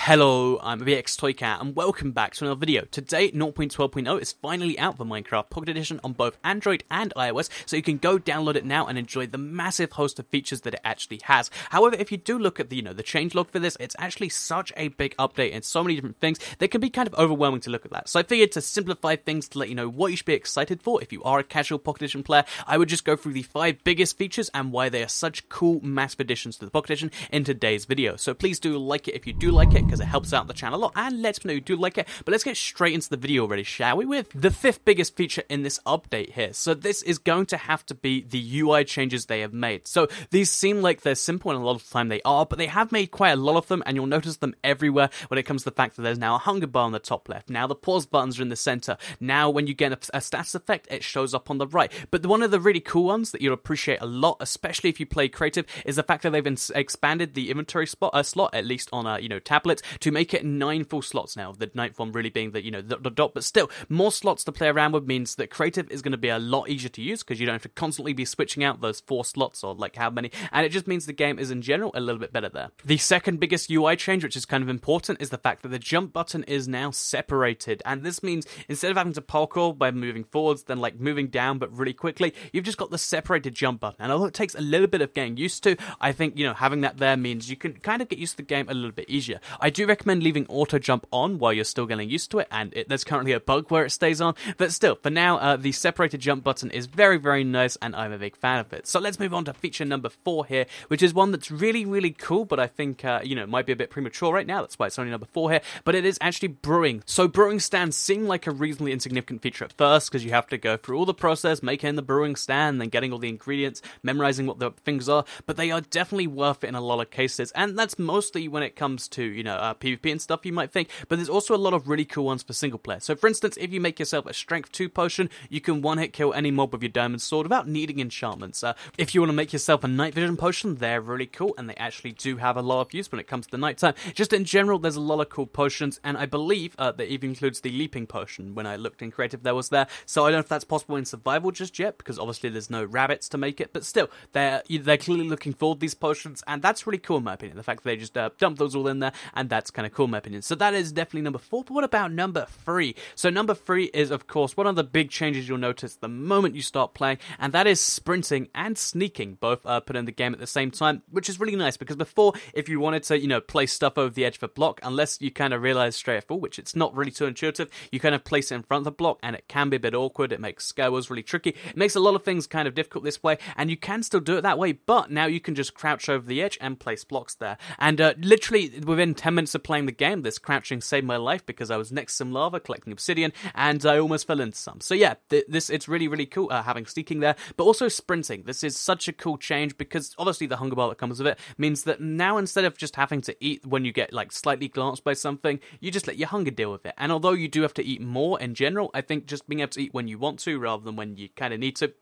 Hello, I'm VX Toycat and welcome back to another video. Today, 0.12.0 is finally out for Minecraft Pocket Edition on both Android and iOS, so you can go download it now and enjoy the massive host of features that it actually has. However, if you do look at the, the changelog for this, it's actually such a big update and so many different things that can be kind of overwhelming to look at that. So I figured to simplify things to let you know what you should be excited for if you are a casual Pocket Edition player, I would just go through the 5 biggest features and why they are such cool massive additions to the Pocket Edition in today's video. So please do like it if you do like it, because it helps out the channel a lot, and let me know you do like it. But let's get straight into the video already, shall we, with the 5th biggest feature in this update here. So this is going to have to be the UI changes they have made. So these seem like they're simple, and a lot of the time they are, but they have made quite a lot of them, and you'll notice them everywhere when it comes to the fact that there's now a hunger bar on the top left. Now the pause buttons are in the center. Now when you get a stats effect, it shows up on the right. But one of the really cool ones that you'll appreciate a lot, especially if you play creative, is the fact that they've expanded the inventory slot, at least on tablets, to make it 9 full slots now. The 9th one really being the dot, but still more slots to play around with means that creative is going to be a lot easier to use because you don't have to constantly be switching out those 4 slots or like how many, and it just means the game is in general a little bit better there. The second biggest UI change, which is kind of important, is the fact that the jump button is now separated, and this means instead of having to parkour by moving forwards, then like moving down but really quickly, you've just got the separated jump button. And although it takes a little bit of getting used to, I think having that there means you can kind of get used to the game a little bit easier. I do recommend leaving auto jump on while you're still getting used to it, and there's currently a bug where it stays on, but still, for now, the separated jump button is very, very nice, and I'm a big fan of it. So let's move on to feature number 4 here, which is one that's really, really cool, but I think, might be a bit premature right now. That's why it's only number 4 here, but it is actually brewing. So brewing stands seem like a reasonably insignificant feature at first, because you have to go through all the process, making the brewing stand, then getting all the ingredients, memorizing what the things are, but they are definitely worth it in a lot of cases, and that's mostly when it comes to, PvP and stuff, you might think, but there's also a lot of really cool ones for single player. So for instance, if you make yourself a strength 2 potion, you can one-hit kill any mob with your diamond sword without needing enchantments. If you want to make yourself a night vision potion, they're really cool, and they actually do have a lot of use when it comes to the nighttime. Just in general, there's a lot of cool potions, and I believe that even includes the leaping potion. When I looked in creative, there was there, so I don't know if that's possible in survival just yet, because obviously there's no rabbits to make it, but still, they're clearly looking forward to these potions, and that's really cool in my opinion, the fact that they just dump those all in there, and that's kind of cool in my opinion. So that is definitely number 4, but what about number 3? So number 3 is, of course, one of the big changes you'll notice the moment you start playing, and that is sprinting and sneaking, both put in the game at the same time, which is really nice, because before, if you wanted to, place stuff over the edge of a block, unless you kind of realize straight off, which it's not really too intuitive, you kind of place it in front of the block, and it can be a bit awkward, it makes skywars really tricky, it makes a lot of things kind of difficult this way, and you can still do it that way, but now you can just crouch over the edge and place blocks there, and literally within 10 minutes of playing the game, this crouching saved my life, because I was next to some lava collecting obsidian, and I almost fell into some. So yeah, it's really, really cool having sneaking there, but also sprinting. This is such a cool change, because obviously the hunger bar that comes with it means that now instead of just having to eat when you get like slightly glanced by something, you just let your hunger deal with it. And although you do have to eat more in general, I think just being able to eat when you want to rather than when you kind of need to,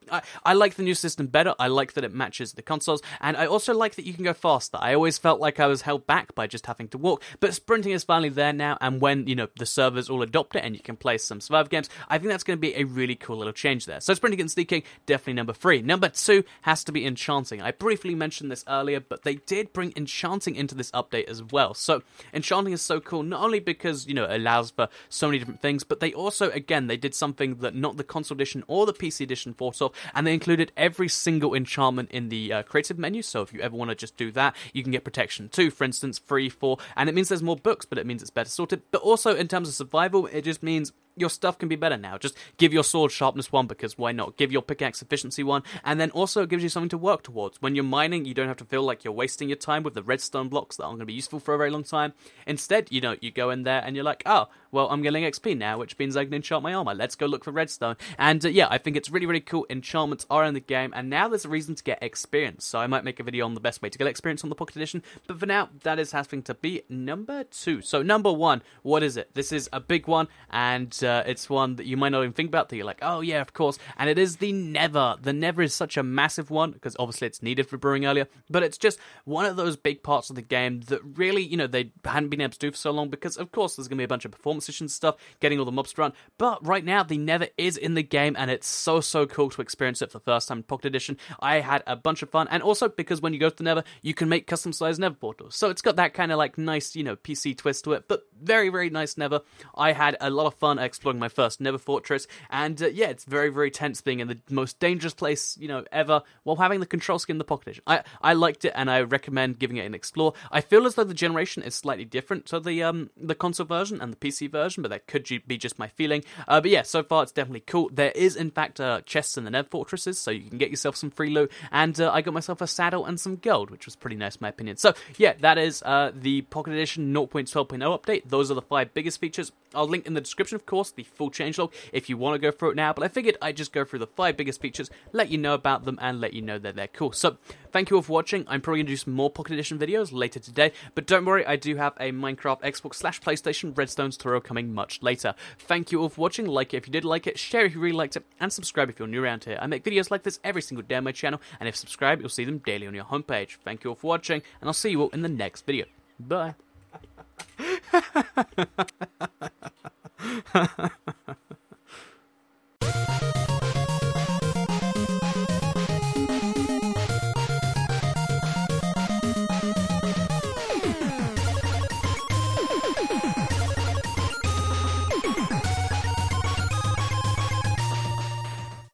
I like the new system better. I like that it matches the consoles, and I also like that you can go faster. I always felt like I was held back by just having to walk, but sprinting is finally there now, and when the servers all adopt it and you can play some survival games, I think that's going to be a really cool little change there. So sprinting and sneaking, definitely number 3. Number 2 has to be enchanting. I briefly mentioned this earlier, but they did bring enchanting into this update as well. So enchanting is so cool, not only because it allows for so many different things, but they also, again, they did something that not the console edition or the PC edition thought of, and they included every single enchantment in the creative menu. So if you ever want to just do that, you can get protection 2, for instance, 3, 4, and it means there's more books, but it means it's better sorted. But also in terms of survival, it just means your stuff can be better now. Just give your sword sharpness 1, because why not? Give your pickaxe efficiency 1, and then also it gives you something to work towards. When you're mining, you don't have to feel like you're wasting your time with the redstone blocks that aren't going to be useful for a very long time. Instead, you go in there and you're like, oh, well, I'm getting XP now, which means I can enchant my armor. Let's go look for redstone. And yeah, I think it's really, really cool. Enchantments are in the game, and now there's a reason to get experience. So I might make a video on the best way to get experience on the Pocket Edition, but for now, that is having to be number 2. So number 1, what is it? This is a big one, and it's one that you might not even think about, that you're like, oh yeah, of course, and it is the Nether. The Nether is such a massive one, because obviously it's needed for brewing earlier, but it's just one of those big parts of the game that really, they hadn't been able to do for so long, because of course there's going to be a bunch of performance transition stuff, getting all the mobs to run. But right now, the Nether is in the game, and it's so cool to experience it for the first time in Pocket Edition. I had a bunch of fun, and also because when you go to the Nether, you can make custom-sized Nether portals. So it's got that kind of like nice, PC twist to it, but very nice Nether. I had a lot of fun exploring my first Nether fortress, and yeah, it's very tense being in the most dangerous place, ever, while having the control scheme in the Pocket Edition. I liked it, and I recommend giving it an explore. I feel as though the generation is slightly different to the console version and the PC version, but that could be just my feeling. But yeah, so far it's definitely cool. There is in fact chests in the Nether fortresses, so you can get yourself some free loot, and I got myself a saddle and some gold, which was pretty nice in my opinion. So yeah, that is the Pocket Edition 0.12.0 update. Those are the 5 biggest features. I'll link in the description, of course, the full changelog if you want to go through it now, but I figured I'd just go through the 5 biggest features, let you know about them, and let you know that they're cool. So, thank you all for watching. I'm probably going to do some more Pocket Edition videos later today, but don't worry, I do have a Minecraft Xbox/PlayStation Redstone tutorial coming much later. Thank you all for watching. Like it if you did like it, share if you really liked it, and subscribe if you're new around here. I make videos like this every single day on my channel, and if subscribed, you'll see them daily on your homepage. Thank you all for watching, and I'll see you all in the next video. Bye.